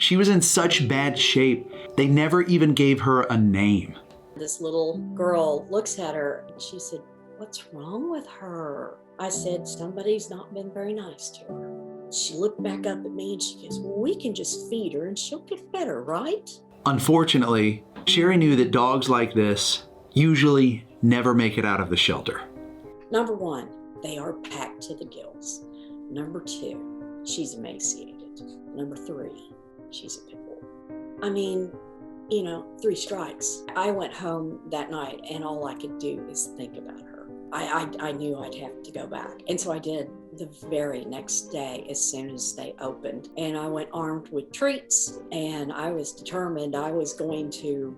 She was in such bad shape, they never even gave her a name. This little girl looks at her and she said, "What's wrong with her?" I said, "Somebody's not been very nice to her." She looked back up at me and she goes, "Well, we can just feed her and she'll get better, right?" Unfortunately, Sherry knew that dogs like this usually never make it out of the shelter. Number one, they are packed to the gills. Number two, she's emaciated. Number three, she's a pit bull. I mean, 3 strikes. I went home that night and all I could do is think about her. I knew I'd have to go back. And so I did the very next day as soon as they opened. And I went armed with treats and I was determined I was going to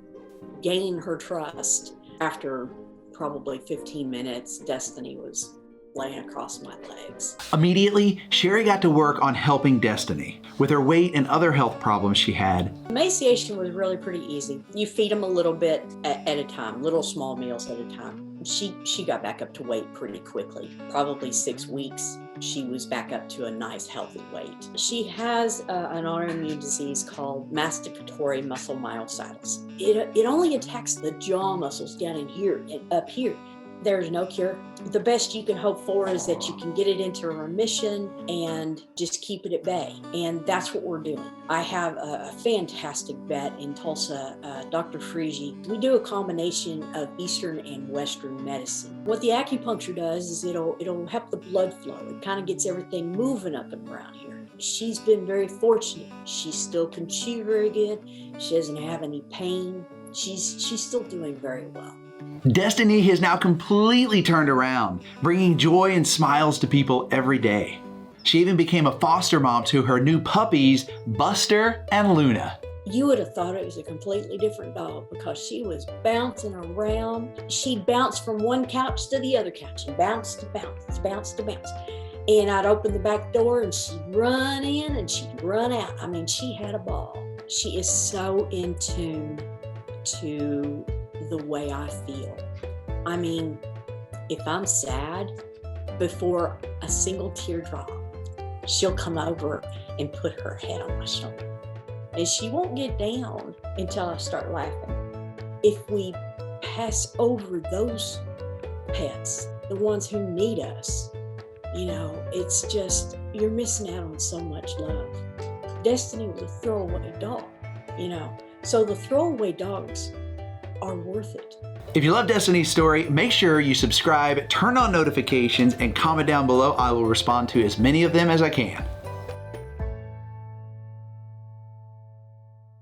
gain her trust. After probably 15 minutes, Destiny was laying across my legs. Immediately, Sherry got to work on helping Destiny. With her weight and other health problems she had, Emaciation was really pretty easy. You feed them a little bit at a time, little small meals at a time. She got back up to weight pretty quickly. Probably 6 weeks, she was back up to a nice healthy weight. She has an autoimmune disease called masticatory muscle myositis. It only attacks the jaw muscles down in here and up here. There's no cure. The best you can hope for is that you can get it into remission and just keep it at bay. And that's what we're doing. I have a fantastic vet in Tulsa, Dr. Frigi. We do a combination of Eastern and Western medicine. What the acupuncture does is it'll help the blood flow. It kind of gets everything moving up and around here. She's been very fortunate. She still can chew very good. She doesn't have any pain. She's still doing very well. Destiny has now completely turned around, bringing joy and smiles to people every day. She even became a foster mom to her new puppies, Buster and Luna. You would have thought it was a completely different dog because she was bouncing around. She'd bounce from one couch to the other couch and bounce to bounce, bounce to bounce. And I'd open the back door and she'd run in and she'd run out. I mean, she had a ball. She is so in tune to the way I feel. I mean, if I'm sad, before a single teardrop, she'll come over and put her head on my shoulder. And she won't get down until I start laughing. If we pass over those pets, the ones who need us, it's just, you're missing out on so much love. Destiny was a throwaway dog, so the throwaway dogs are worth it. If you love Destiny's story, make sure you subscribe, turn on notifications, and comment down below. I will respond to as many of them as I can.